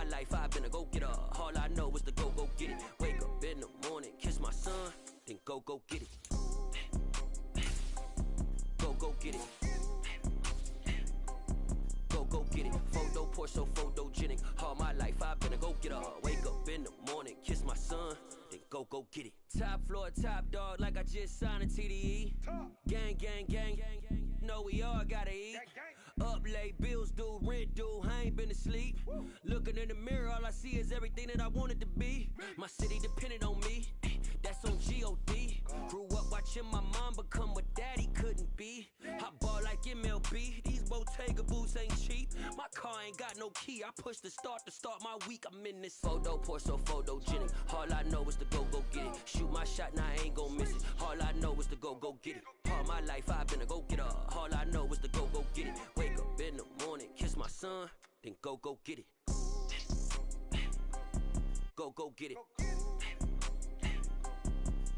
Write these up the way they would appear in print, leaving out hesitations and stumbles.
my life, I've been a go-getter. All I know is to go get it. Wake up in the morning, kiss my son, then go get it. Go get it. Go get it. Photo poor, so photogenic. All my life I've been a go-getter. Wake up in the morning, kiss my son, then go get it. Top floor, top dog, like I just signed a TDE. Gang, gang, gang, gang, gang. Know we all gotta eat. Up late, bills due, rent due, I ain't been asleep. Looking in the mirror, all I see is everything that I wanted to be. My city depended on me, that's on G.O.D. Grew up watching my mom become what daddy couldn't be. I ball like MLB, these Bottega boots ain't cheap. My car ain't got no key, I push the start to start my week. I'm in this photo poor, so photogenic. All I know is to go get it. Shoot my shot, now I ain't gon' miss it. All I know is to go get it. All my life I've been a go-getter. All I know is to go get it. Wake up in the morning, kiss my son, then go get it. Go get it.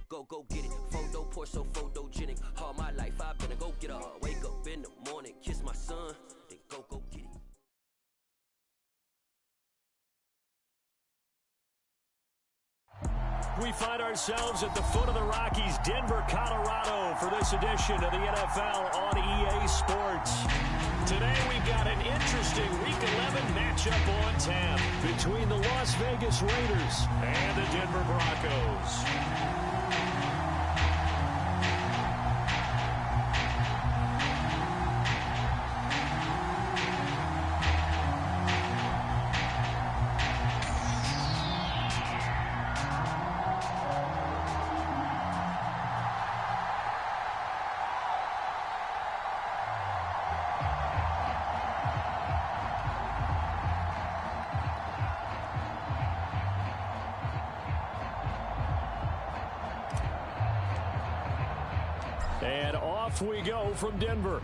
Go get it. Photo poor, so photogenic. All my life I've been a go-getter. Wake up in the morning, kiss my son, then go get it. We find ourselves at the foot of the Rockies, Denver, Colorado, for this edition of the NFL on EA Sports. Today we've got an interesting Week 11 matchup on tap between the Las Vegas Raiders and the Denver Broncos. And off we go from Denver.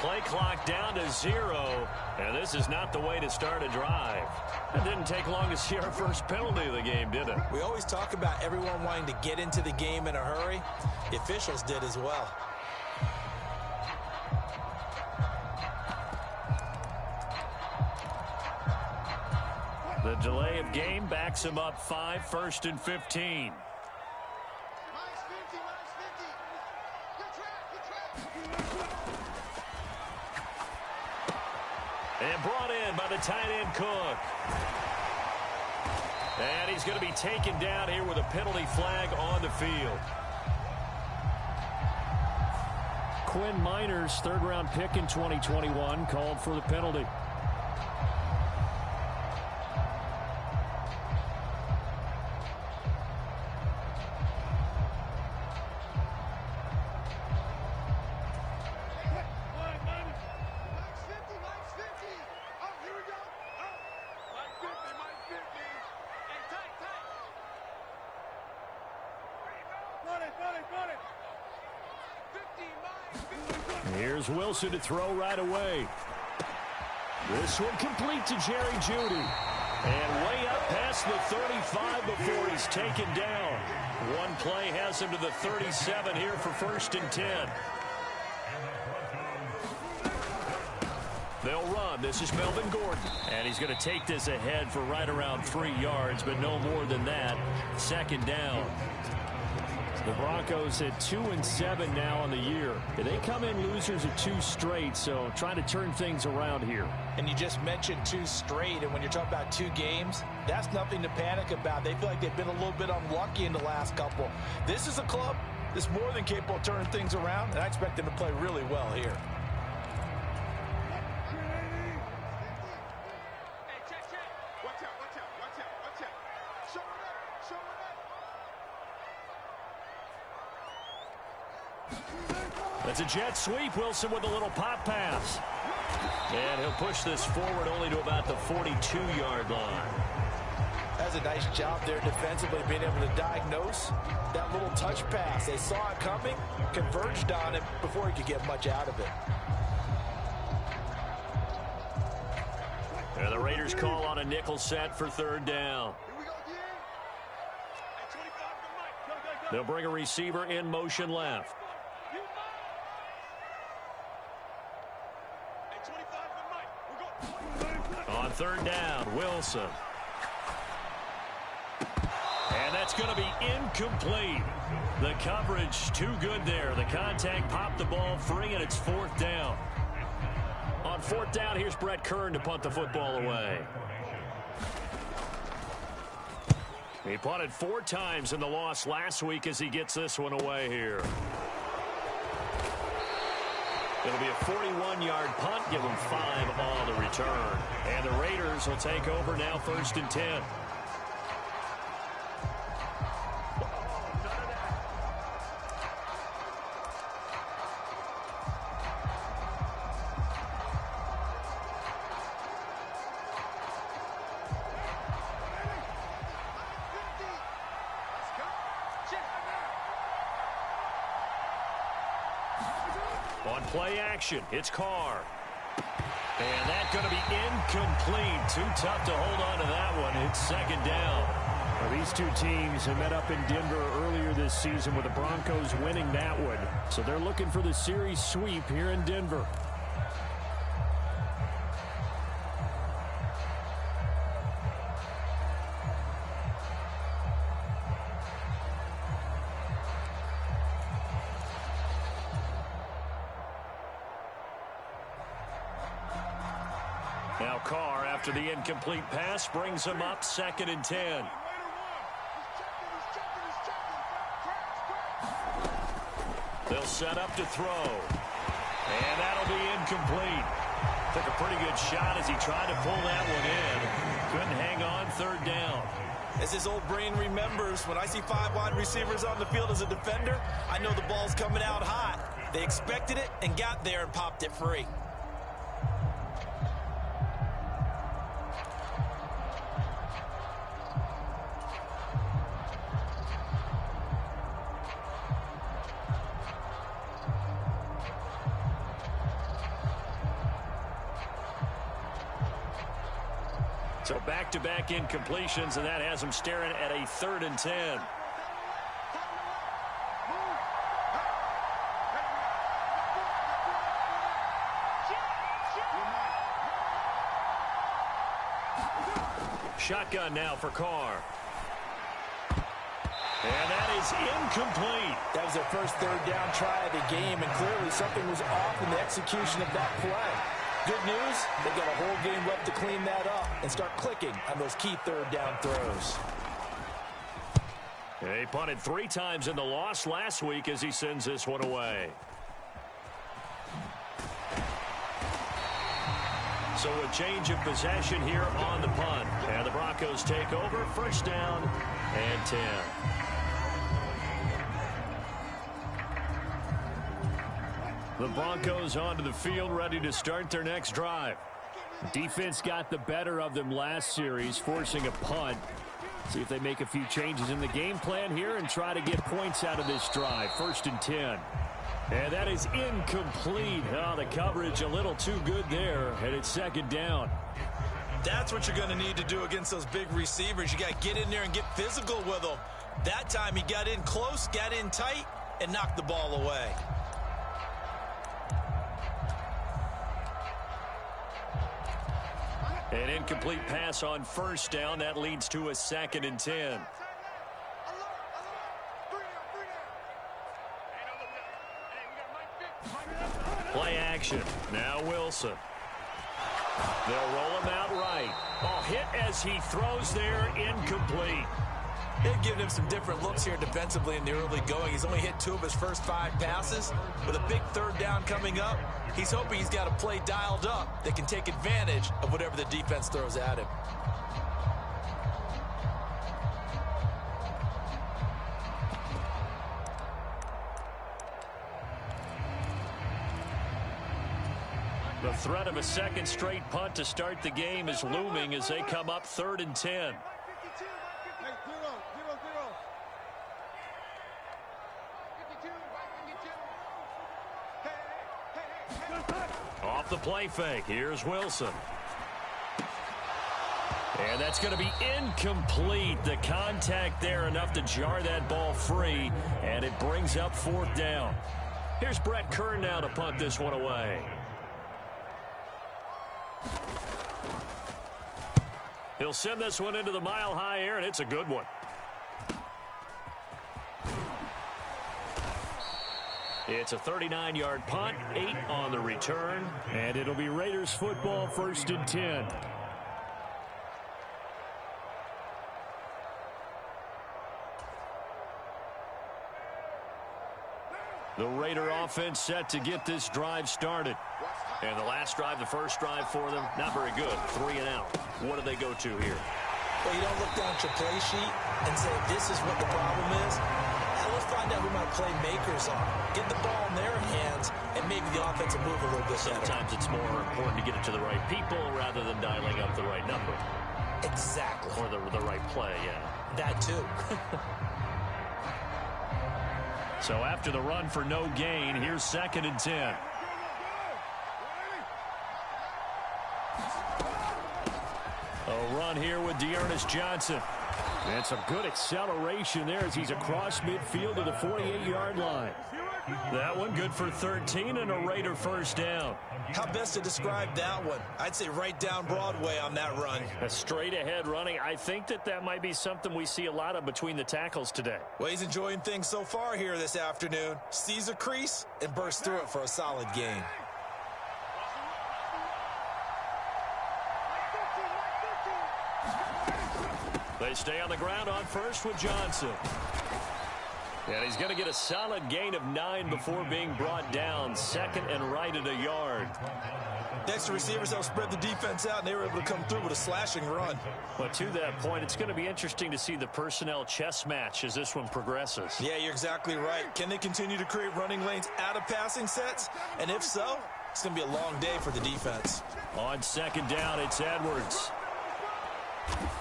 Play clock down to 0, and this is not the way to start a drive. It didn't take long to see our first penalty of the game, did it? We always talk about everyone wanting to get into the game in a hurry. The officials did as well. The delay of game backs him up 5, 1st and 15. And brought in by the tight end Cook. And he's going to be taken down here with a penalty flag on the field. Quinn Miners, third-round pick in 2021, called for the penalty. Here's Wilson to throw right away. This one complete to Jerry Jeudy. And way up past the 35 before he's taken down. One play has him to the 37 here for 1st and 10. They'll run. This is Melvin Gordon. And he's going to take this ahead for right around 3 yards, but no more than that. 2nd down. The Broncos at 2-7 now on the year. They come in losers of 2 straight, so trying to turn things around here. And you just mentioned 2 straight, and when you're talking about 2 games, that's nothing to panic about. They feel like they've been a little bit unlucky in the last couple. This is a club that's more than capable of turning things around, and I expect them to play really well here. That's a jet sweep. Wilson with a little pop pass. And he'll push this forward only to about the 42-yard line. That's a nice job there defensively, being able to diagnose that little touch pass. They saw it coming, converged on it before he could get much out of it. And the Raiders call on a nickel set for third down. They'll bring a receiver in motion left. On third down, Wilson. And that's going to be incomplete. The coverage too good there. The contact popped the ball free, and it's fourth down. On fourth down, here's Brett Kern to punt the football away. He punted 4 times in the loss last week as he gets this one away here. It'll be a 41-yard punt, give him 5 on the return. And the Raiders will take over now, 1st and 10. On play action, it's Carr. And that's going to be incomplete. Too tough to hold on to that one. It's 2nd down. Well, these two teams have met up in Denver earlier this season with the Broncos winning that one. So they're looking for the series sweep here in Denver. Now Carr, after the incomplete pass, brings him up 2nd and 10. They'll set up to throw. And that'll be incomplete. Took a pretty good shot as he tried to pull that one in. Couldn't hang on, 3rd down. As his old brain remembers, when I see 5 wide receivers on the field as a defender, I know the ball's coming out hot. They expected it and got there and popped it free. So back-to-back incompletions, and that has him staring at a 3rd and 10. Shotgun now for Carr. And that is incomplete. That was their first 3rd down try of the game, and clearly something was off in the execution of that play. Good news, they got a whole game left to clean that up and start clicking on those key 3rd down throws. He punted 3 times in the loss last week as he sends this one away. So a change of possession here on the punt. And the Broncos take over, 1st down and 10. The Broncos onto the field, ready to start their next drive. Defense got the better of them last series, forcing a punt. See if they make a few changes in the game plan here and try to get points out of this drive. 1st and 10. And that is incomplete. Oh, the coverage a little too good there, and it's 2nd down. That's what you're going to need to do against those big receivers. You got to get in there and get physical with them. That time he got in close, got in tight, and knocked the ball away. An incomplete pass on 1st down. That leads to a 2nd and 10. Play action. Now Wilson. They'll roll him out right. Oh, hit as he throws there, incomplete. They've given him some different looks here defensively in the early going. He's only hit 2 of his first 5 passes. With a big 3rd down coming up, he's hoping he's got a play dialed up that can take advantage of whatever the defense throws at him. The threat of a second straight punt to start the game is looming as they come up 3rd and 10. Off the play fake, here's Wilson. And that's going to be incomplete. The contact there enough to jar that ball free, and it brings up 4th down. Here's Brett Kern now to punt this one away. He'll send this one into the mile-high air, and it's a good one. It's a 39-yard punt, 8 on the return, and it'll be Raiders football 1st and 10. The Raider offense set to get this drive started. And the last drive, the first drive for them, not very good. 3 and out. What do they go to here? Well, you don't look down at your play sheet and say, this is what the problem is. Now let's find out who my playmakers are. Get the ball in their hands, and maybe the offense will move a little bit better. Sometimes it's more important to get it to the right people rather than dialing up the right number. Exactly. Or the right play, yeah. That too. So after the run for no gain, here's 2nd and 10. A run here with Dearness Johnson. And some good acceleration there as he's across midfield to the 48-yard line. That one good for 13 and a Raider first down. How best to describe that one? I'd say right down Broadway on that run. A straight ahead running. I think that might be something we see a lot of between the tackles today. Well, he's enjoying things so far here this afternoon. Sees a crease and bursts through it for a solid gain. They stay on the ground on first with Johnson. And he's going to get a solid gain of 9 before being brought down. 2nd and right at a yard. Next to receivers, they'll spread the defense out, and they were able to come through with a slashing run. But to that point, it's going to be interesting to see the personnel chess match as this one progresses. Yeah, you're exactly right. Can they continue to create running lanes out of passing sets? And if so, it's going to be a long day for the defense. On 2nd down, it's Edwards.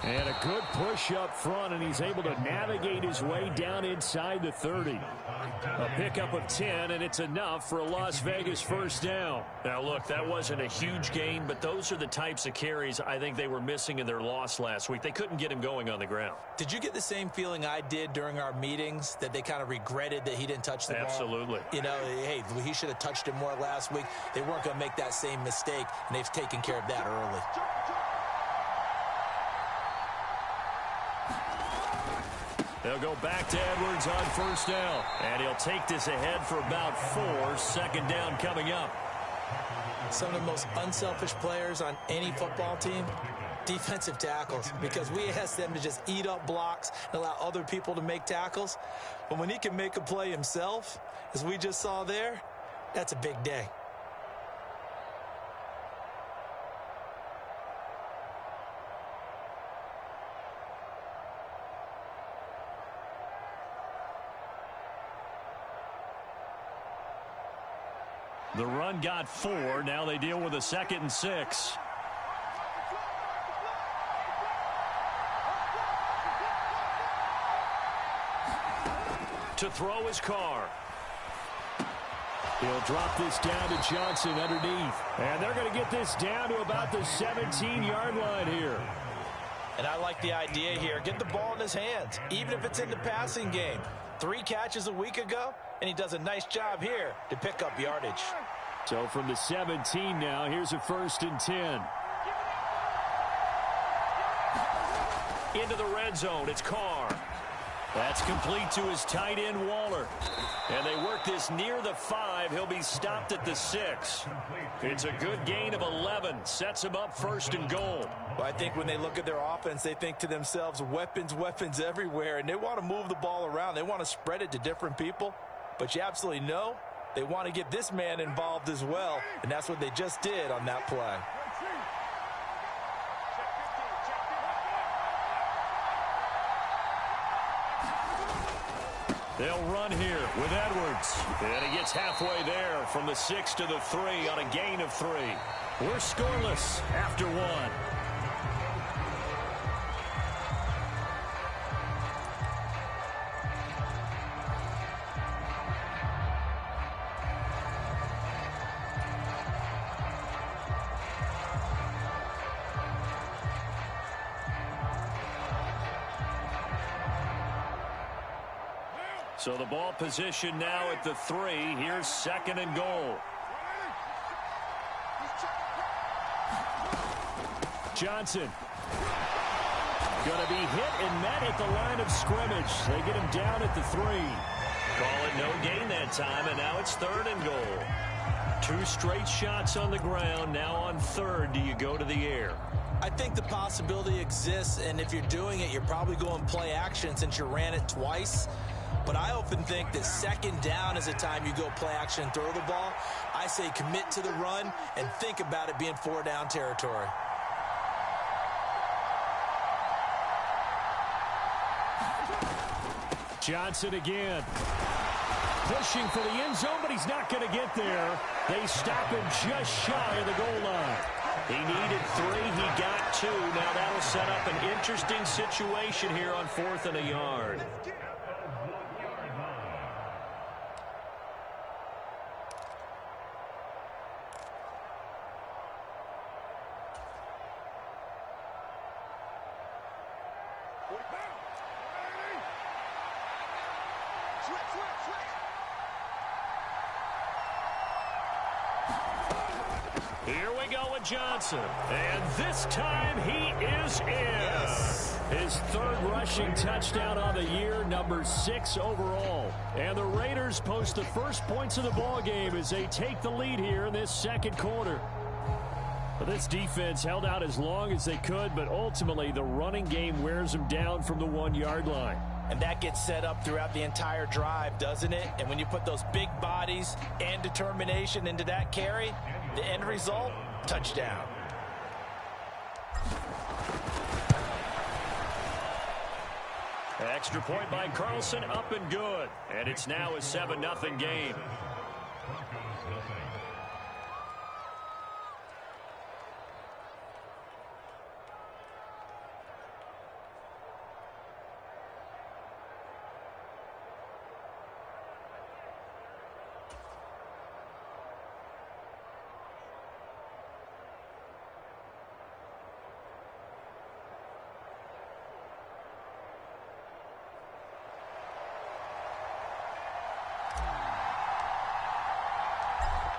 And a good push up front, and he's able to navigate his way down inside the 30. A pickup of 10, and it's enough for a Las Vegas first down. Now, look, that wasn't a huge gain, but those are the types of carries I think they were missing in their loss last week. They couldn't get him going on the ground. Did you get the same feeling I did during our meetings, that they kind of regretted that he didn't touch the ball? Absolutely. You know, hey, he should have touched it more last week. They weren't going to make that same mistake, and they've taken care of that early. They'll go back to Edwards on first down. And he'll take this ahead for about 4. 2nd down coming up. Some of the most unselfish players on any football team, defensive tackles, because we ask them to just eat up blocks and allow other people to make tackles. But when he can make a play himself, as we just saw there, that's a big day. The run got 4. Now they deal with a 2nd and 6. To throw his Carr. He'll drop this down to Johnson underneath. And they're going to get this down to about the 17-yard line here. And I like the idea here. Get the ball in his hands, even if it's in the passing game. 3 catches a week ago, and he does a nice job here to pick up yardage. So from the 17 now, here's a 1st and 10. Into the red zone, it's Carr. That's complete to his tight end, Waller. And they work this near the 5. He'll be stopped at the 6. It's a good gain of 11. Sets him up 1st and goal. Well, I think when they look at their offense, they think to themselves, weapons, weapons everywhere. And they want to move the ball around. They want to spread it to different people. But you absolutely know they want to get this man involved as well. And that's what they just did on that play. They'll run here with Edwards. And he gets halfway there from the 6 to the 3 on a gain of 3. We're scoreless after 1. So the ball position now at the 3. Here's 2nd and goal. Johnson. Going to be hit and met at the line of scrimmage. They get him down at the 3. Call it no gain that time, and now it's 3rd and goal. 2 straight shots on the ground. Now on 3rd, do you go to the air? I think the possibility exists, and if you're doing it, you're probably going play action since you ran it twice. But I often think that 2nd down is a time you go play action and throw the ball. I say commit to the run and think about it being 4 down territory. Johnson again. Pushing for the end zone, but he's not going to get there. They stop him just shy of the goal line. He needed 3. He got 2. Now that'll set up an interesting situation here on 4th and a yard. Here we go with Johnson. And this time he is in. Yes. His 3rd rushing touchdown on the year, number 6 overall. And the Raiders post the first points of the ball game as they take the lead here in this 2nd quarter. But this defense held out as long as they could, but ultimately the running game wears them down from the 1-yard line. And that gets set up throughout the entire drive, doesn't it? And when you put those big bodies and determination into that carry, the end result, touchdown. Extra point by Carlson, up and good. And it's now a 7-0 game.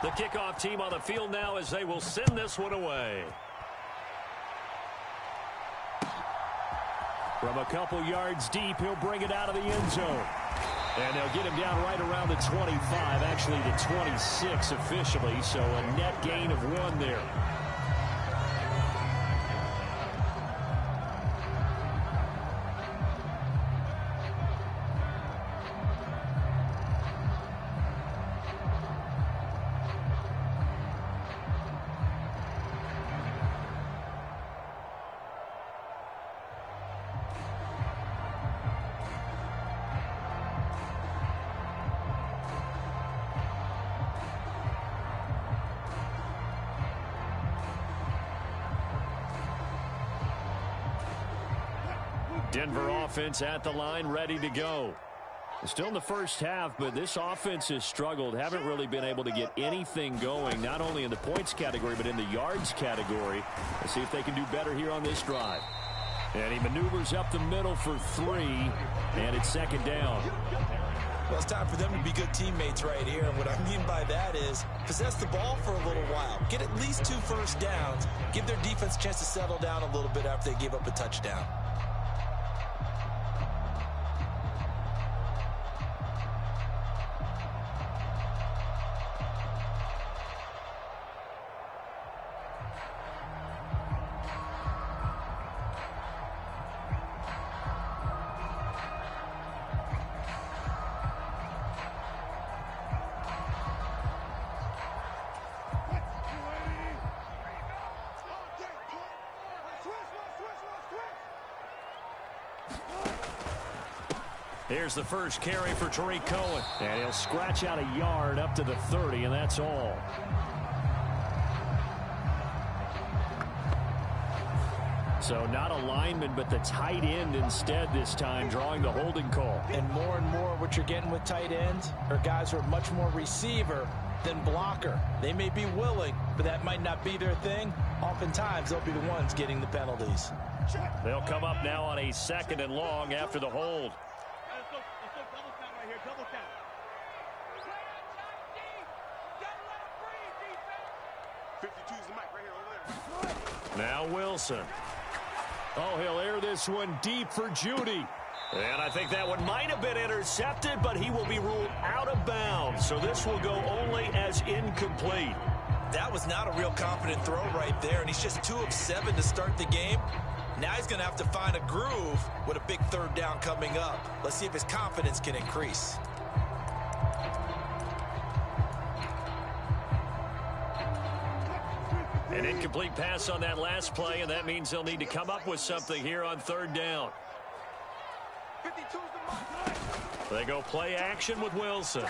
The kickoff team on the field now as they will send this one away. From a couple yards deep, he'll bring it out of the end zone. And they'll get him down right around the 25, actually the 26 officially, so a net gain of 1 there. Denver offense at the line, ready to go. Still in the first half, but this offense has struggled. Haven't really been able to get anything going, not only in the points category, but in the yards category. Let's see if they can do better here on this drive. And he maneuvers up the middle for 3, and it's 2nd down. Well, it's time for them to be good teammates right here. And what I mean by that is possess the ball for a little while. Get at least 2 first downs. Give their defense a chance to settle down a little bit after they give up a touchdown. Here's the first carry for Tariq Cohen. And he'll scratch out a yard up to the 30, and that's all. So not a lineman, but the tight end instead this time, drawing the holding call. And more what you're getting with tight ends are guys who are much more receiver than blocker. They may be willing, but that might not be their thing. Oftentimes, they'll be the ones getting the penalties. They'll come up now on a 2nd and long after the hold. Now Wilson. Oh, he'll air this one deep for Judy. And I think that one might have been intercepted, but he will be ruled out of bounds. So this will go only as incomplete. That was not a real confident throw right there, and he's just 2 of 7 to start the game. Now he's going to have to find a groove with a big 3rd down coming up. Let's see if his confidence can increase. An incomplete pass on that last play, and that means they'll need to come up with something here on 3rd down. They go play action with Wilson.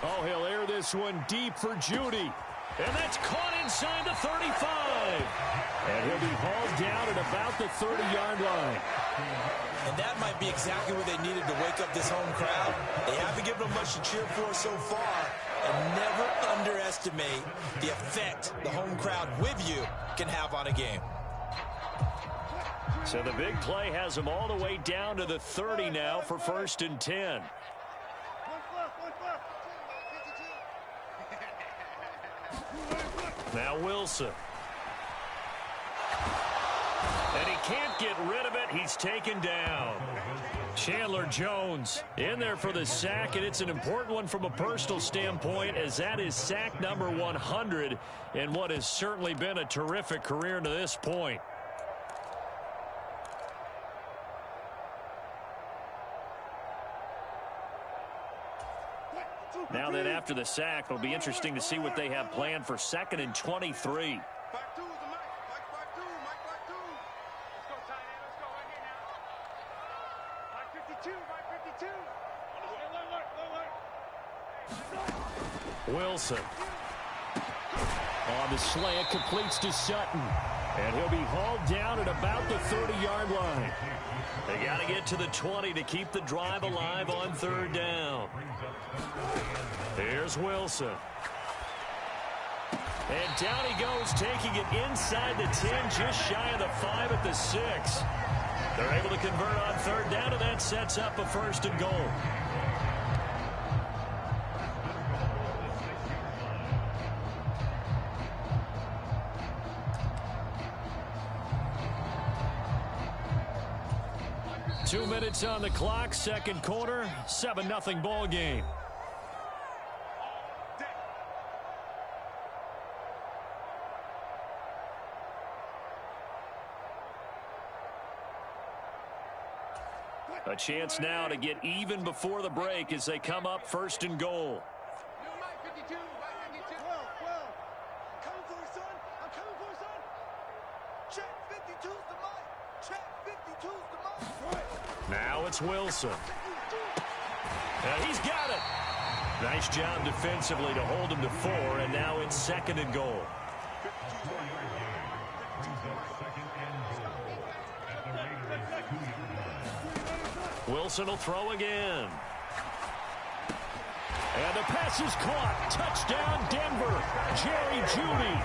Oh, he'll air this one deep for Judy. And that's caught inside the 35. And he'll be hauled down at about the 30-yard line. And that might be exactly what they needed to wake up this home crowd. They haven't given them much to cheer for so far. And never underestimate the effect the home crowd with you can have on a game. So the big play has them all the way down to the 30 now for 1st and 10. Now Wilson. And he can't get rid of it. He's taken down. Chandler Jones in there for the sack, and it's an important one from a personal standpoint, as that is sack number 100 in what has certainly been a terrific career to this point. Now then, after the sack, it'll be interesting to see what they have planned for 2nd and 23. Wilson on the slant, completes to Sutton, and he'll be hauled down at about the 30-yard line. They got to get to the 20 to keep the drive alive on 3rd down. Here's Wilson. And down he goes, taking it inside the 10, just shy of the 5 at the 6. They're able to convert on 3rd down, and that sets up a 1st and goal. Two minutes on the clock, 2nd quarter, 7-0 ball game. A chance now to get even before the break as they come up 1st and goal. Now it's Wilson. And he's got it. Nice job defensively to hold him to 4, and now it's 2nd and goal. Wilson will throw again. And the pass is caught. Touchdown, Denver. Jerry Jeudy.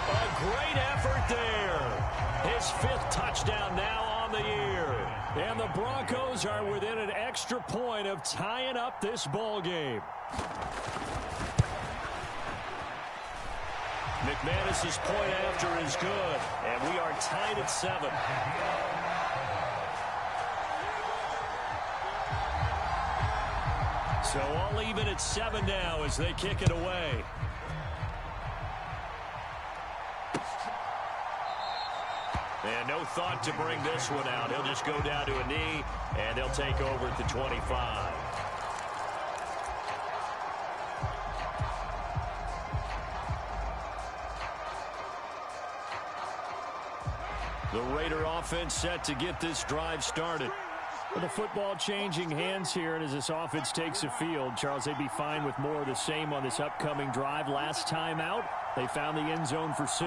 A great effort there. His 5th touchdown now on the year. And the Broncos are within an extra point of tying up this ball game. McManus's point after is good. And we are tied at 7. So all even at 7 now as they kick it away. And no thought to bring this one out. He'll just go down to a knee, and they'll take over at the 25. The Raider offense set to get this drive started. Well, the football changing hands here, and as this offense takes the field, Charles, they'd be fine with more of the same on this upcoming drive. Last time out, they found the end zone for 6.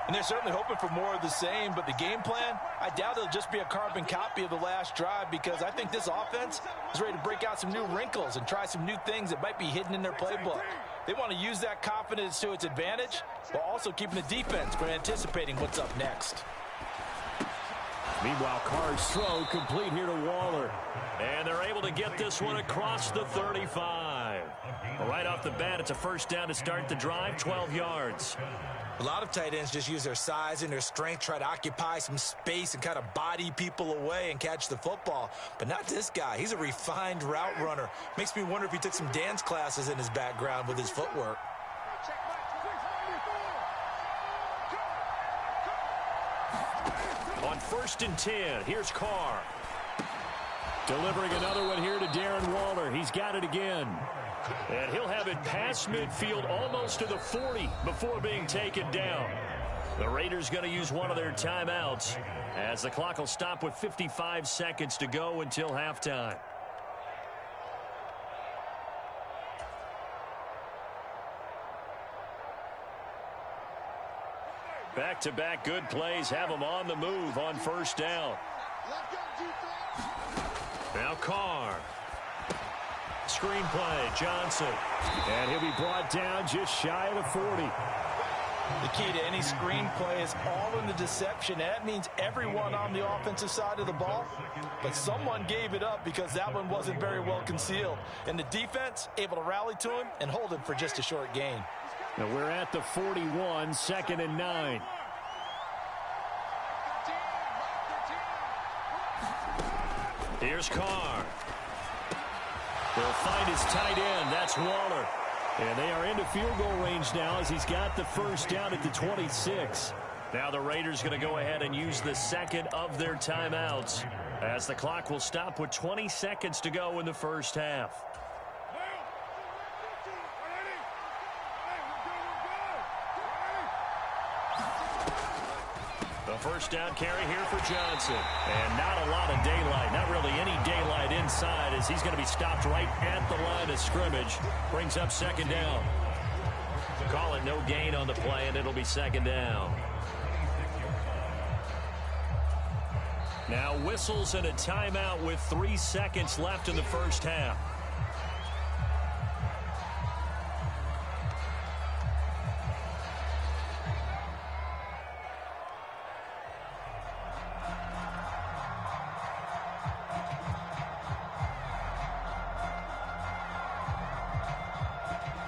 And they're certainly hoping for more of the same, but the game plan, I doubt it'll just be a carbon copy of the last drive, because I think this offense is ready to break out some new wrinkles and try some new things that might be hidden in their playbook. They want to use that confidence to its advantage while also keeping the defense from anticipating what's up next. Meanwhile, Carr's throw complete here to Waller. And they're able to get this one across the 35. Right off the bat, it's a first down to start the drive, 12 yards. A lot of tight ends just use their size and their strength, try to occupy some space and kind of body people away and catch the football. But not this guy. He's a refined route runner. Makes me wonder if he took some dance classes in his background with his footwork. On 1st and 10, here's Carr. Delivering another one here to Darren Waller. He's got it again. And he'll have it past midfield almost to the 40 before being taken down. The Raiders going to use one of their timeouts as the clock will stop with 55 seconds to go until halftime. Back-to-back good plays have them on the move on first down. Now Carr. Screen play, Johnson. And he'll be brought down just shy of the 40. The key to any screen play is all in the deception. That means everyone on the offensive side of the ball. But someone gave it up because that one wasn't very well concealed. And the defense able to rally to him and hold him for just a short gain. Now we're at the 41, 2nd and 9. Here's Carr. They'll find his tight end. That's Waller. And they are into field goal range now as he's got the first down at the 26. Now the Raiders going to go ahead and use the second of their timeouts as the clock will stop with 20 seconds to go in the first half. The first down carry here for Johnson. And not a lot of daylight. Not really any daylight inside as he's going to be stopped right at the line of scrimmage. Brings up 2nd down. Call it no gain on the play, and it'll be 2nd down. Now whistles and a timeout with 3 seconds left in the first half.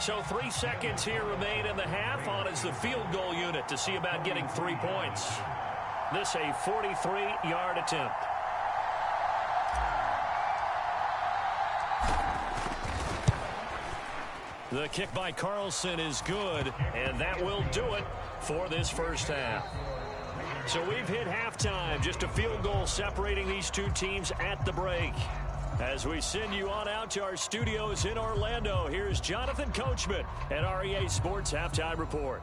So 3 seconds here remain in the half. On is the field goal unit to see about getting 3 points. This a 43-yard attempt. The kick by Carlson is good, and that will do it for this first half. So we've hit halftime. Just a field goal separating these two teams at the break. As we send you on out to our studios in Orlando, here's Jonathan Coachman at REA Sports Halftime Report.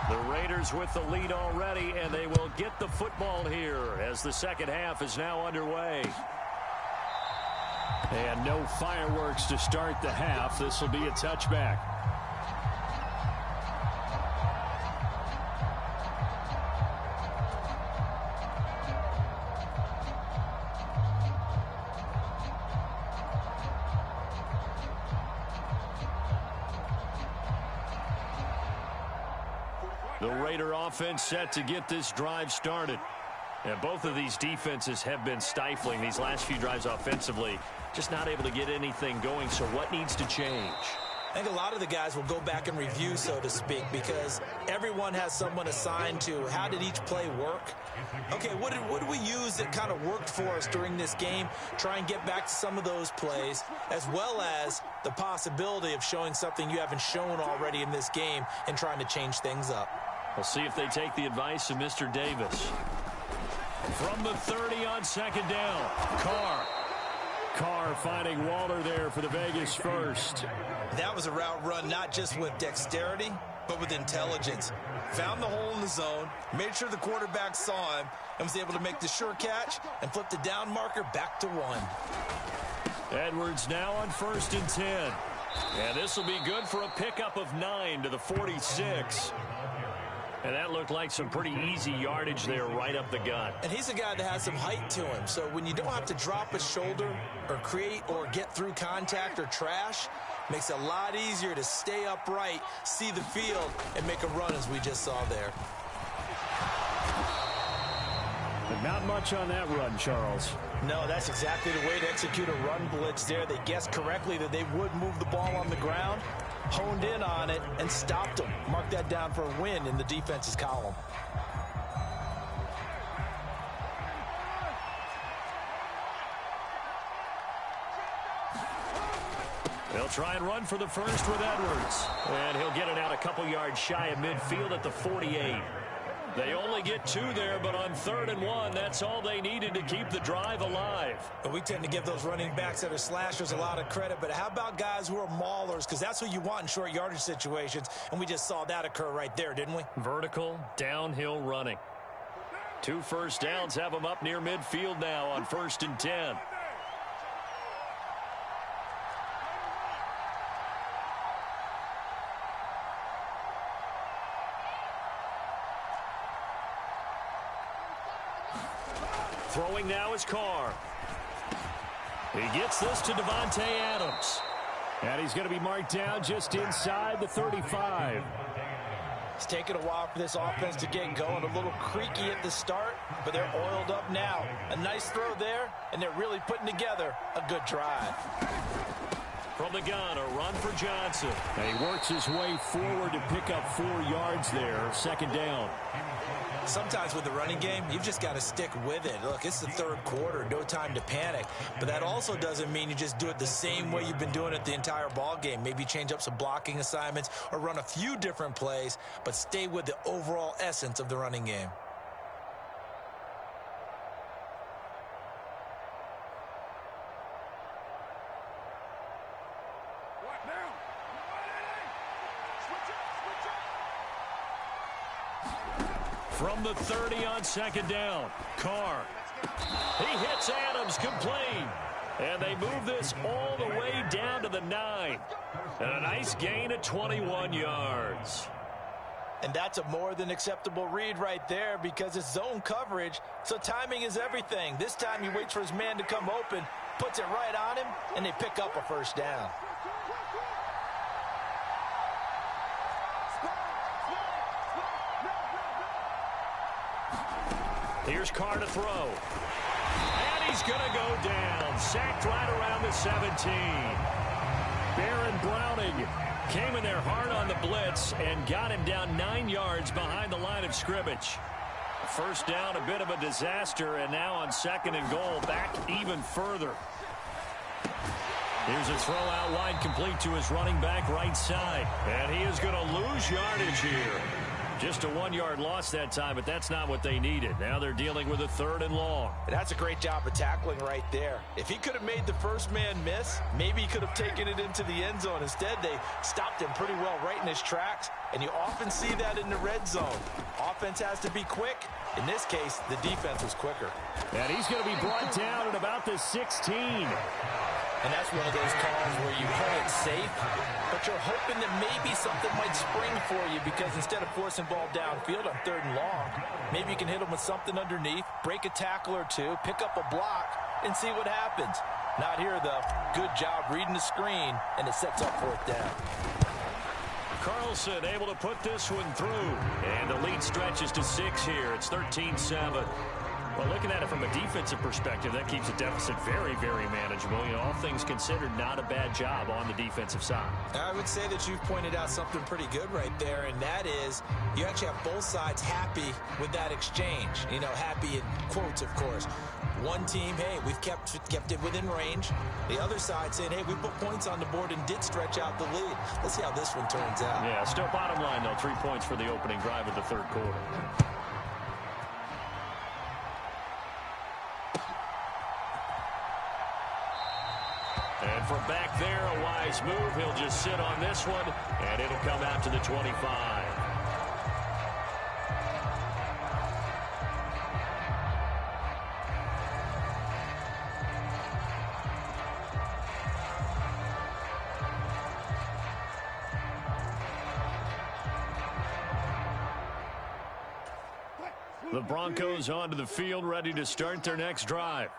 The Raiders with the lead already, and they will get the football here as the second half is now underway. And no fireworks to start the half. This will be a touchback. The Raider offense set to get this drive started. And both of these defenses have been stifling these last few drives offensively. Just not able to get anything going. So what needs to change? I think a lot of the guys will go back and review, so to speak, because everyone has someone assigned to how did each play work. Okay, what did we use that kind of worked for us during this game? Try and get back to some of those plays, as well as the possibility of showing something you haven't shown already in this game and trying to change things up. We'll see if they take the advice of Mr. Davis. From the 30 on second down, Carr. Carr finding Waller there for the Vegas first. That was a route run not just with dexterity, but with intelligence. Found the hole in the zone, made sure the quarterback saw him, and was able to make the sure catch and flip the down marker back to 1. Edwards now on 1st and 10. And this will be good for a pickup of 9 to the 46. And that looked like some pretty easy yardage there right up the gut. And he's a guy that has some height to him. So when you don't have to drop a shoulder or create or get through contact or trash, makes it a lot easier to stay upright, see the field, and make a run as we just saw there. But not much on that run, Charles. No, that's exactly the way to execute a run blitz there. They guessed correctly that they would move the ball on the ground, honed in on it, and stopped them. Mark that down for a win in the defense's column. They'll try and run for the first with Edwards. And he'll get it out a couple yards shy of midfield at the 48. They only get 2 there, but on 3rd and 1, that's all they needed to keep the drive alive. But we tend to give those running backs that are slashers a lot of credit, but how about guys who are maulers? Because that's who you want in short yardage situations, and we just saw that occur right there, didn't we? Vertical, downhill running. 2 first downs have them up near midfield now on 1st and 10. Throwing now is Carr. He gets this to Davante Adams. And he's going to be marked down just inside the 35. It's taken a while for this offense to get going. A little creaky at the start, but they're oiled up now. A nice throw there, and they're really putting together a good drive. From the gun, a run for Johnson. And he works his way forward to pick up 4 yards there. 2nd down. Sometimes with the running game, you've just got to stick with it. Look, it's the 3rd quarter, no time to panic. But that also doesn't mean you just do it the same way you've been doing it the entire ball game. Maybe change up some blocking assignments or run a few different plays, but stay with the overall essence of the running game. From the 30 on 2nd down, Carr. He hits Adams complete. And they move this all the way down to the 9. And a nice gain of 21 yards. And that's a more than acceptable read right there because it's zone coverage, so timing is everything. This time he waits for his man to come open, puts it right on him, and they pick up a first down. Here's Carr to throw. And he's going to go down. Sacked right around the 17. Baron Browning came in there hard on the blitz and got him down 9 yards behind the line of scrimmage. First down, a bit of a disaster, and now on 2nd and goal, back even further. Here's a throw out wide complete to his running back right side. And he is going to lose yardage here. Just a 1-yard loss that time, but that's not what they needed. Now they're dealing with a 3rd and long. And that's a great job of tackling right there. If he could have made the first man miss, maybe he could have taken it into the end zone. Instead, they stopped him pretty well right in his tracks, and you often see that in the red zone. Offense has to be quick. In this case, the defense was quicker. And he's going to be brought down at about the 16. And that's one of those calls where you play it safe, but you're hoping that maybe something might spring for you because instead of forcing ball downfield on 3rd and long, maybe you can hit them with something underneath, break a tackle or two, pick up a block, and see what happens. Not here, though. Good job reading the screen, and it sets up 4th down. Carlson able to put this one through. And the lead stretches to 6 here. It's 13-7. Well, looking at it from a defensive perspective, that keeps the deficit very, very manageable. You know, all things considered, not a bad job on the defensive side. I would say that you've pointed out something pretty good right there, and that is you actually have both sides happy with that exchange. You know, happy in quotes, of course. One team, hey, we've kept it within range. The other side saying, hey, we put points on the board and did stretch out the lead. Let's see how this one turns out. Yeah, still bottom line, though, 3 points for the opening drive of the 3rd quarter. from back there, a wise move. He'll just sit on this one, and it'll come out to the 25. The Broncos onto the field, ready to start their next drive.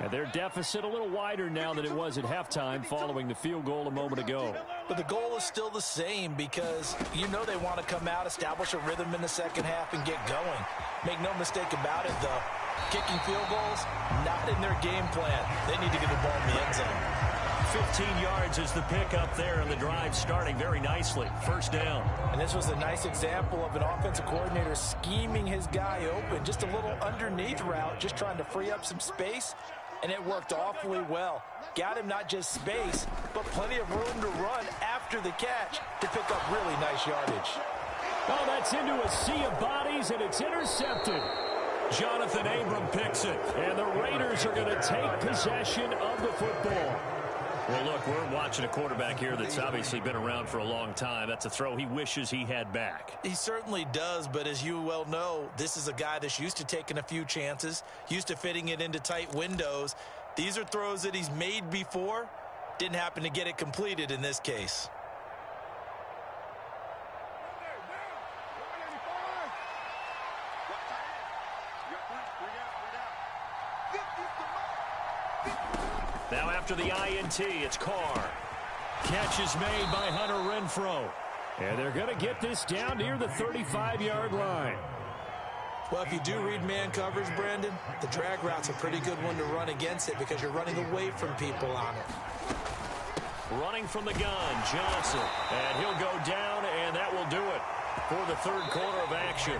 And their deficit a little wider now than it was at halftime following the field goal a moment ago. But the goal is still the same because you know they want to come out, establish a rhythm in the second half, and get going. Make no mistake about it, though. Kicking field goals, not in their game plan. They need to get the ball in the end zone. 15 yards is the pickup there, and the drive starting very nicely. First down. And this was a nice example of an offensive coordinator scheming his guy open. Just a little underneath route, just trying to free up some space, and it worked awfully well. Got him not just space, but plenty of room to run after the catch to pick up really nice yardage. Oh, that's into a sea of bodies, and it's intercepted. Jonathan Abram picks it, and the Raiders are going to take possession of the football. Well, look, we're watching a quarterback here that's obviously been around for a long time. That's a throw he wishes he had back. He certainly does, but as you well know, this is a guy that's used to taking a few chances, used to fitting it into tight windows. These are throws that he's made before. Didn't happen to get it completed in this case. Now after the INT, it's Carr. Catch is made by Hunter Renfrow. And they're going to get this down near the 35-yard line. Well, if you do read man coverage, Brandon, the drag route's a pretty good one to run against it because you're running away from people on it. Running from the gun, Johnson. And he'll go down, and that will do it for the third quarter of action.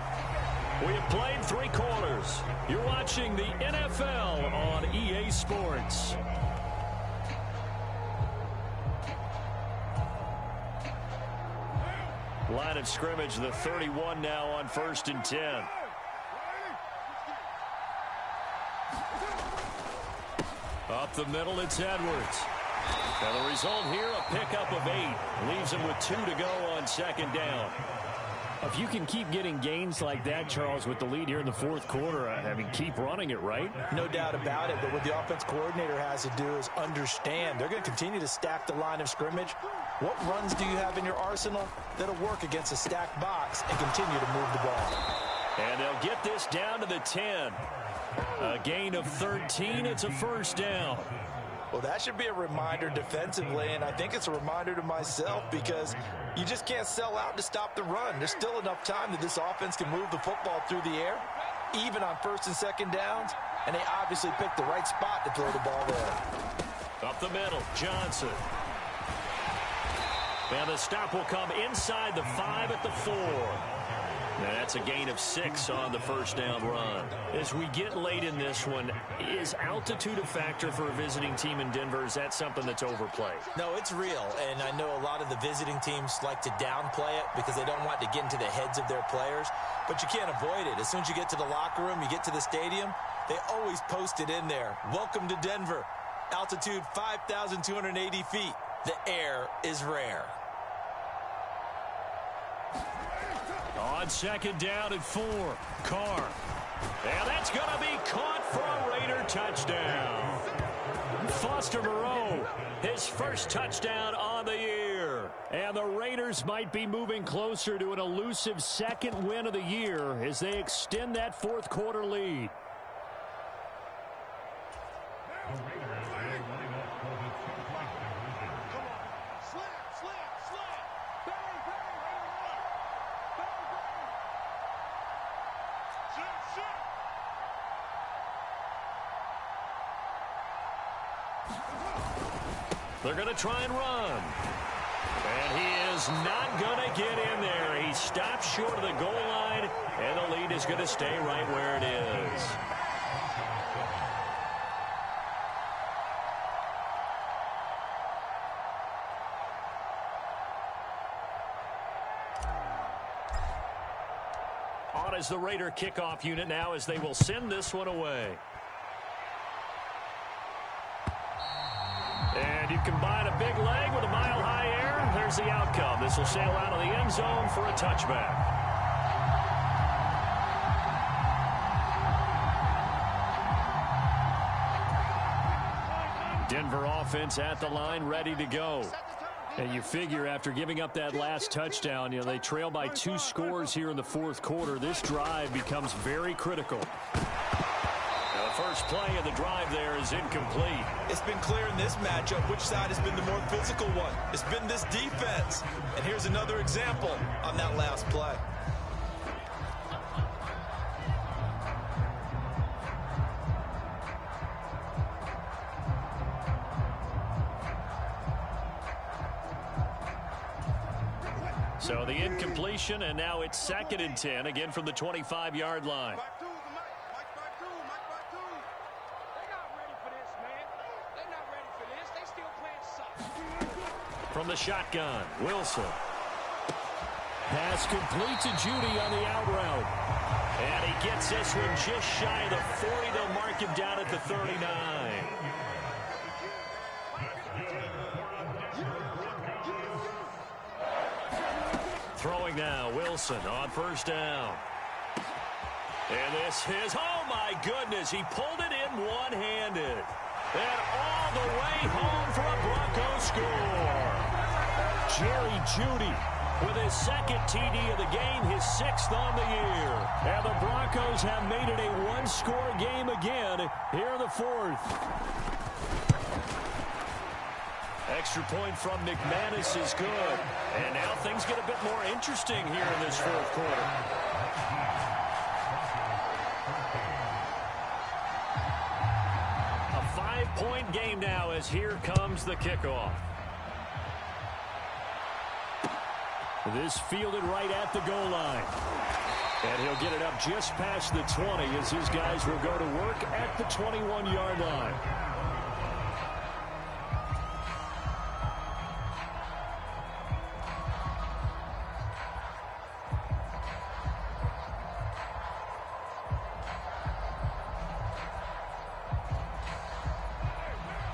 We have played 3 quarters. You're watching the NFL on EA Sports. Line of scrimmage, the 31 now on 1st and 10. Up the middle, it's Edwards. And the result here, a pickup of 8. Leaves him with 2 to go on 2nd down. If you can keep getting gains like that, Charles, with the lead here in the 4th quarter, I mean, keep running it, right? No doubt about it, but what the offense coordinator has to do is understand. They're going to continue to stack the line of scrimmage. What runs do you have in your arsenal that'll work against a stacked box and continue to move the ball? And they'll get this down to the 10. A gain of 13. It's a first down. Well, that should be a reminder defensively, and I think it's a reminder to myself because you just can't sell out to stop the run. There's still enough time that this offense can move the football through the air, even on 1st and 2nd downs, and they obviously picked the right spot to throw the ball there. Up the middle, Johnson. And the stop will come inside the 5 at the 4. Now that's a gain of 6 on the first down run. As we get late in this one, is altitude a factor for a visiting team in Denver? Is that something that's overplayed? No, it's real, and I know a lot of the visiting teams like to downplay it because they don't want to get into the heads of their players, but you can't avoid it. As soon as you get to the locker room, you get to the stadium, they always post it in there. Welcome to Denver. Altitude 5,280 feet. The air is rare. On 2nd down at 4, Carr. And that's going to be caught for a Raider touchdown. Foster Moreau, his first touchdown on the year. And the Raiders might be moving closer to an elusive second win of the year as they extend that 4th quarter lead. They're going to try and run. And he is not going to get in there. He stops short of the goal line, and the lead is going to stay right where it is. On is the Raider kickoff unit now as they will send this one away. And you combine a big leg with a mile-high air. There's the outcome. This will sail out of the end zone for a touchback. Denver offense at the line, ready to go. And you figure after giving up that last touchdown, they trail by 2 scores here in the fourth quarter. This drive becomes very critical. Now the first play of the drive there is incomplete. It's been clear in this matchup which side has been the more physical one. It's been this defense. And here's another example on that last play. So the incompletion, and now it's 2nd and 10, again from the 25-yard line. From the shotgun, Wilson. Pass complete to Judy on the out route. And he gets this one just shy of the 40. They'll mark him down at the 39. Throwing now, Wilson on first down. And this is, oh my goodness, he pulled it in one-handed. And all the way home for a Broncos score. Jerry Jeudy with his 2nd TD of the game, his 6th on the year. And the Broncos have made it a one-score game again here in the 4th. Extra point from McManus is good. And now things get a bit more interesting here in this fourth quarter. A 5-point game now as here comes the kickoff. This fielded right at the goal line. And he'll get it up just past the 20 as his guys will go to work at the 21-yard line.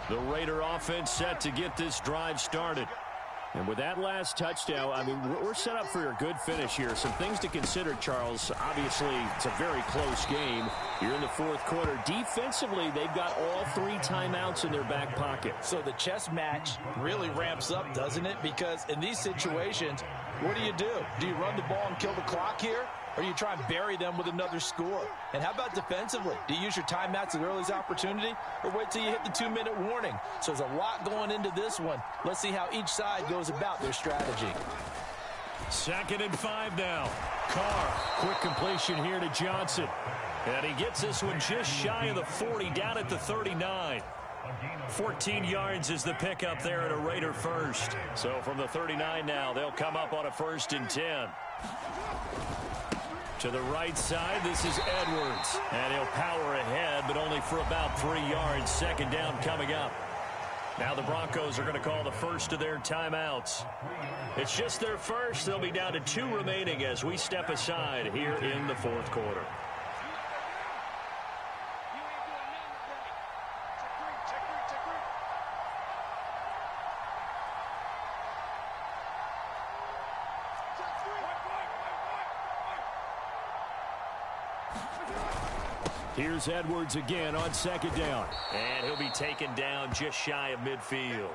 The Raider offense set to get this drive started. And with that last touchdown, I mean, we're set up for a good finish here. Some things to consider, Charles. Obviously, it's a very close game. You're in the fourth quarter. Defensively, they've got all 3 timeouts in their back pocket. So the chess match really ramps up, doesn't it? Because in these situations, what do? Do you run the ball and kill the clock here? Or you try and bury them with another score? And how about defensively? Do you use your timeouts at earliest opportunity, or wait till you hit the 2-minute warning? So there's a lot going into this one. Let's see how each side goes about their strategy. 2nd and 5 now. Carr, quick completion here to Johnson. And he gets this one just shy of the 40, down at the 39. 14 yards is the pickup there at a Raider first. So from the 39 now, they'll come up on a 1st and 10. To the right side, this is Edwards. And he'll power ahead, but only for about 3 yards. 2nd down coming up. Now the Broncos are going to call the first of their timeouts. It's just their first. They'll be down to 2 remaining as we step aside here in the fourth quarter. Here's Edwards again on 2nd down. And he'll be taken down just shy of midfield.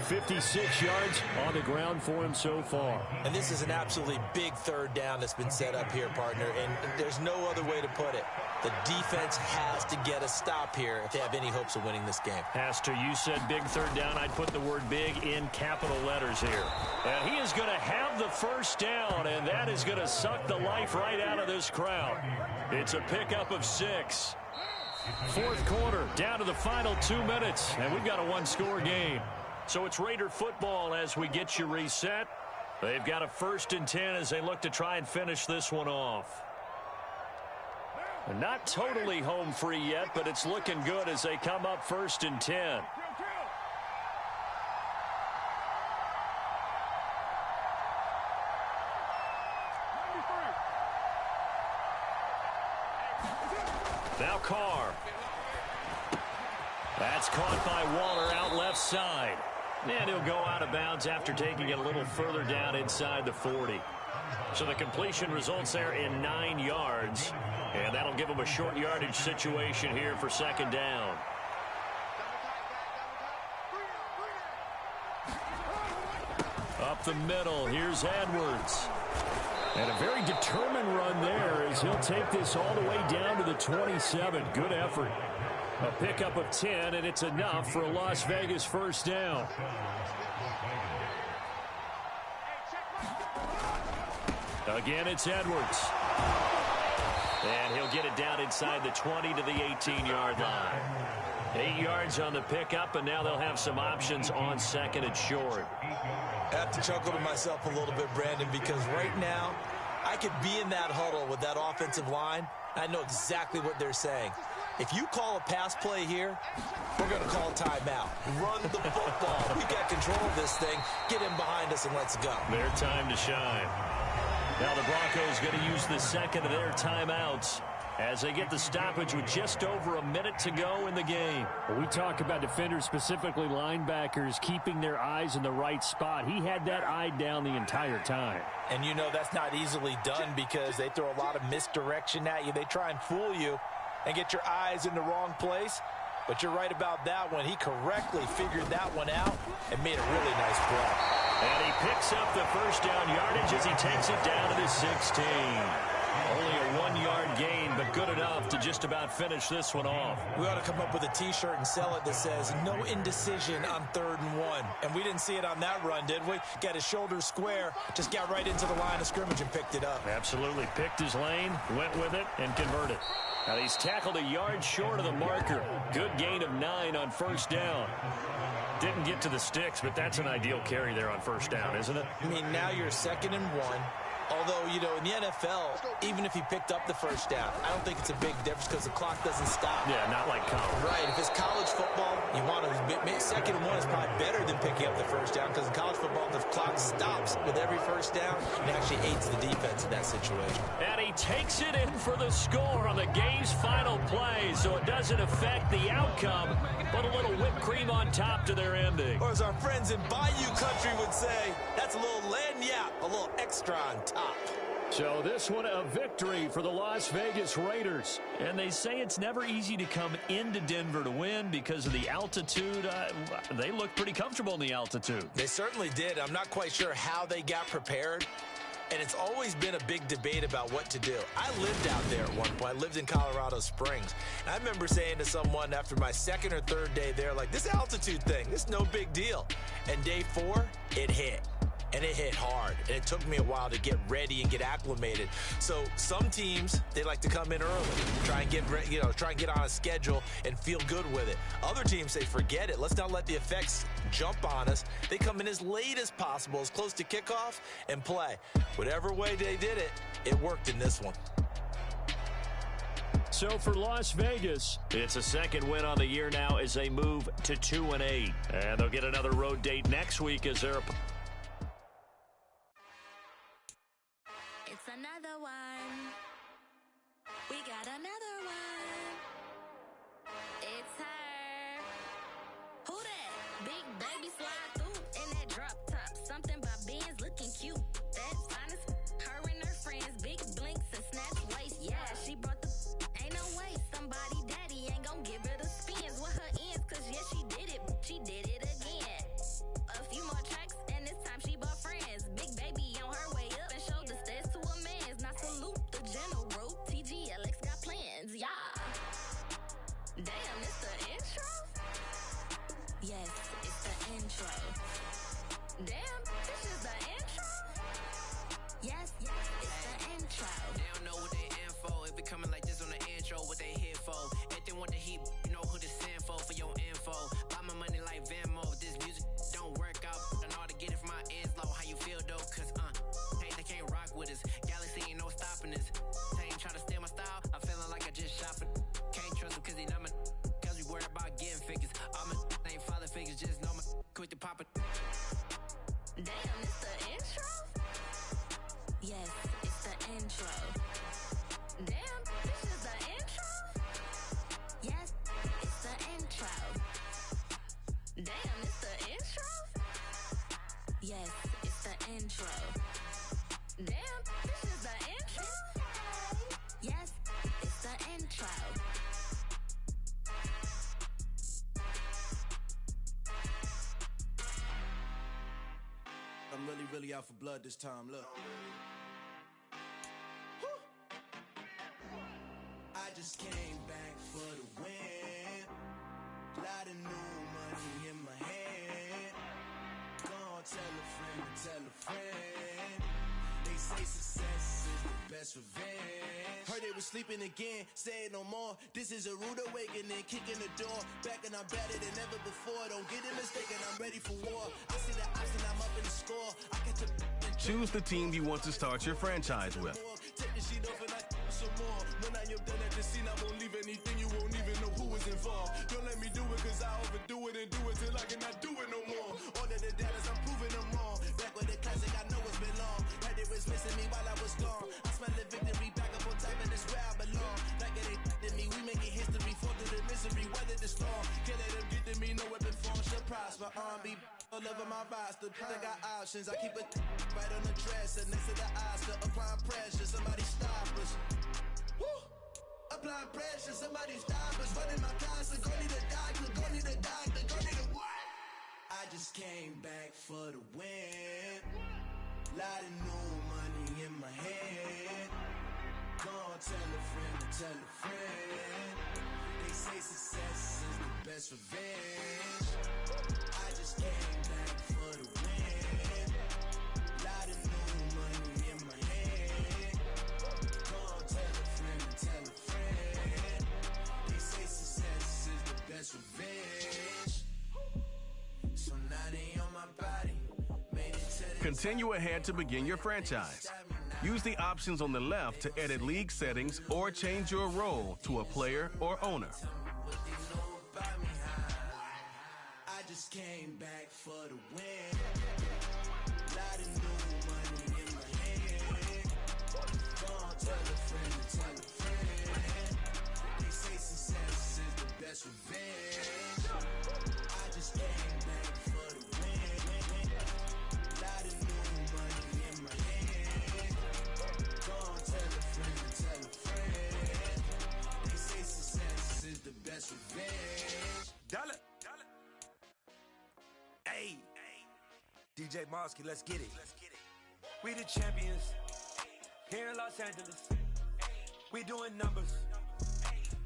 56 yards on the ground for him so far. And this is an absolutely big 3rd down that's been set up here, partner. And there's no other way to put it. The defense has to get a stop here if they have any hopes of winning this game. Has to. You said big 3rd down. I'd put the word big in capital letters here. And he is going to have the 1st down, and that is going to suck the life right out of this crowd. It's a pickup of 6. Fourth quarter, down to the final 2 minutes, and we've got a 1-score game. So it's Raider football as we get you reset. They've got a 1st and 10 as they look to try and finish this one off. Not totally home free yet, but it's looking good as they come up 1st and 10. Now Carr. That's caught by Waller out left side. And he'll go out of bounds after taking it a little further down inside the 40. So the completion results there in 9 yards. And that'll give him a short yardage situation here for second down. Up the middle, here's Edwards. And a very determined run there as he'll take this all the way down to the 27. Good effort. A pickup of 10, and it's enough for a Las Vegas first down. Again, it's Edwards. And he'll get it down inside the 20 to the 18-yard line. 8 yards on the pickup, and now they'll have some options on second and short. I have to chuckle to myself a little bit, Brandon, because right now I could be in that huddle with that offensive line. I know exactly what they're saying. If you call a pass play here, we're going to call a timeout. Run the football. We got control of this thing. Get in behind us and let's go. Their time to shine. Now the Broncos going to use the second of their timeouts as they get the stoppage with just over a minute to go in the game. We talk about defenders, specifically linebackers, keeping their eyes in the right spot. He had that eye down the entire time. And you know that's not easily done because they throw a lot of misdirection at you. They try and fool you and get your eyes in the wrong place. But you're right about that one. He correctly figured that one out and made a really nice play. And he picks up the first down yardage as he takes it down to the 16. Only a 1-yard gain, but good enough to just about finish this one off. We ought to come up with a T-shirt and sell it that says, no indecision on 3rd and 1. And we didn't see it on that run, did we? Got his shoulders square, just got right into the line of scrimmage and picked it up. Absolutely. Picked his lane, went with it, and converted. Now he's tackled a yard short of the marker. Good gain of 9 on first down. Didn't get to the sticks, but that's an ideal carry there on first down, isn't it? I mean, now you're 2nd and 1. Although, you know, in the NFL, even if he picked up the first down, I don't think it's a big difference because the clock doesn't stop. Yeah, not like college. Right. If it's college football, you want to 2nd and 1 is probably better than picking up the first down because in college football, the clock stops with every first down. It actually aids the defense in that situation. And he takes it in for the score on the game's final play, so it doesn't affect the outcome, but a little whipped cream on top to their ending. Or as our friends in Bayou Country would say, that's a little lagniappe, a little extra on top. So this one a victory for the Las Vegas Raiders. And they say it's never easy to come into Denver to win because of the altitude. They look pretty comfortable in the altitude. They certainly did. I'm not quite sure how they got prepared. And it's always been a big debate about what to do. I lived out there at one point. I lived in Colorado Springs. And I remember saying to someone after my 2nd or 3rd day there, like, this altitude thing, this is no big deal. And day 4, it hit. And it hit hard. And it took me a while to get ready and get acclimated. So some teams, they like to come in early, try and get on a schedule and feel good with it. Other teams say, forget it. Let's not let the effects jump on us. They come in as late as possible, as close to kickoff, and play. Whatever way they did it, it worked in this one. So for Las Vegas, it's a 2nd win on the year now as they move to 2-8. And they'll get another road date next week as they're another one. We got another one. It's her. Who that? Big baby slide through in that drop top. Something by Benz looking cute. That's honest. Her and her friends, big blinks and snatch waist. Yeah, she brought the ain't no way. Somebody daddy ain't gon' give her the spins with her ends. Cause yeah, she did it. She did it again. A few more tracks and this time she bought friends. Big baby on her way up and showed the stairs to a man's. Now salute the general. TGLX got plans, yeah. Damn, it's the intro? Yes, it's the intro. Damn, this is the intro? Yes, it's the intro. They don't know what they in for. If it coming like this on the intro, what they here for? If they want the heat, you know who to send for your info. Buy my money like Venmo. If this music don't work out, I know how to get it from my ends low. How you feel though? Cause hey, they can't rock with us. Galaxy ain't no stopping us. They ain't trying to steal my style. I'm feeling like I just shopping. Can't trust them cause they not my cause we worried about getting figures. All my ain't father figures, just know my quick to pop it. Damn, it's the intro? Yes, it's the intro. Damn, this is the intro? Yes, it's the intro. Damn, it's the intro? intro. Damn, this is the intro? Yes, it's the intro. I'm really out for blood this time, look. I just came back for the win. Lot of new money in my hand. Gonna tell a friend. They say success is the best revenge. Heard they was sleeping again, say it no more. This is a rude awakening, kicking the door. Back and I'm better than ever before. Don't get it mistaken, I'm ready for war. I see the option, I'm up in the score. I get to choose the team you want to start your franchise with. Take the sheet off and I some more. When I am done at the scene, I won't leave anything. You won't even know who is involved. Don't let me do it, cause I overdo it and do it till I cannot do it no more. All of the doubters, I'm proving them wrong. Back with the classic, I know it's been long. Heard they was missing me while I was gone. I smell the victory, back up on top, and it's where I belong. Like it ain't to me, we making history. Fall through the misery, weather the storm. Can't let them get to me, no weapon form should prosper. R&B all over my roster. I got options, I keep it right on the dresser. Next to the Oscar, applying pressure. Somebody stop us. Woo! Applying pressure, somebody stop us. Running my constant, go need a doctor, go need a doctor, go need a what? I just came back for the win. Lot of new money in my hand. Gonna tell a friend. They say success is the best revenge. I just came back for the win. Lot of new money in my hand. Gonna tell a friend. They say success is the best revenge. So now they on my body. Made it to the Continue ahead to begin your franchise. Use the options on the left to edit league settings or change your role to a player or owner. I just came back for the win. Lot of new money in my hand. Gonna tell a friend. They say success is the best revenge. I just came back for the win. Lot of new money in my hand. Gonna tell a friend. They say success is the best revenge. Dollar. Hey, DJ Mosky, let's get it. We the champions here in Los Angeles. We doing numbers.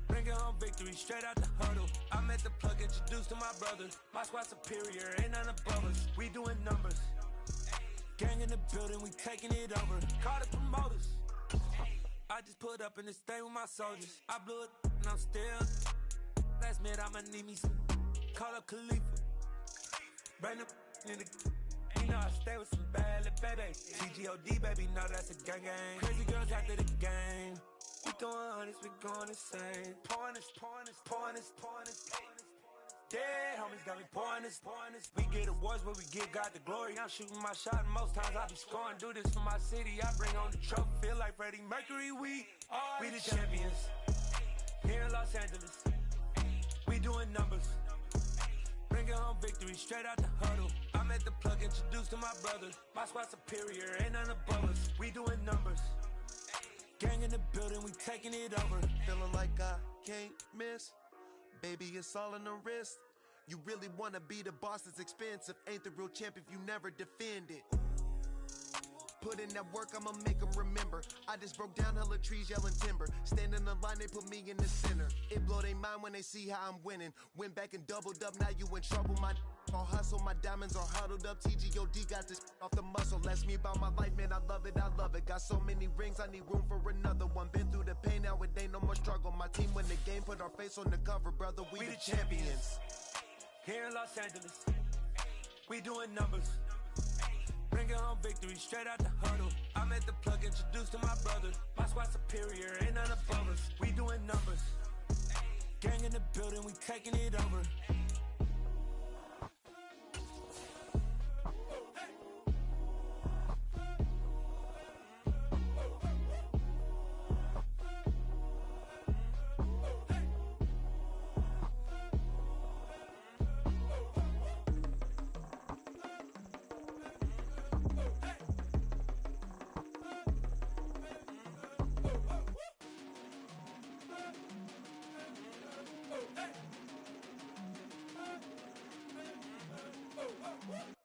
Bringing home victory straight out the huddle. I'm at the plug, introduced to my brothers. My squad superior, ain't none above us. We doing numbers. Gang in the building, we taking it over. Call the promoters. I just put up in this thing with my soldiers. I blew it and I'm still. Last minute, I'ma need me some. Call up Khalifa. Bring up in the. You know I stay with some bad little baby. TGOD, baby, know that's a gang gang. Crazy girls after the game. We throwing hundreds, we going insane. Pouring this. Dead homies got me pouring this. We get awards where we give God the glory. I'm shooting my shot and most times I be scoring. Do this for my city, I bring on the trophy. Feel like Freddie Mercury, we the champions. Here in Los Angeles, we doing numbers. Bringing home victory straight out the huddle. I'm at the plug, introduced to my brothers. My squad superior, ain't none above us. We doing numbers. Gang in the building, we taking it over. Feeling like I can't miss. Baby, it's all in the wrist. You really wanna be the boss, it's expensive. Ain't the real champ if you never defend it. Put in that work, I'ma make them remember. I just broke down hella trees, yelling timber. Stand in the line, they put me in the center. It blow their mind when they see how I'm winning. Went back and doubled up, now you in trouble. My all hustle, my diamonds are huddled up. TGOD got this off the muscle. Ask me about my life, man, I love it. Got so many rings, I need room for another one. Been through the pain, now it ain't no more struggle. My team win the game, put our face on the cover, brother. We the champions. Here in Los Angeles, we doing numbers. Bringing home victory straight out the huddle. I'm at the plug, introduced to my brothers. My squad superior, ain't none above us. We doing numbers. Gang in the building, we taking it over.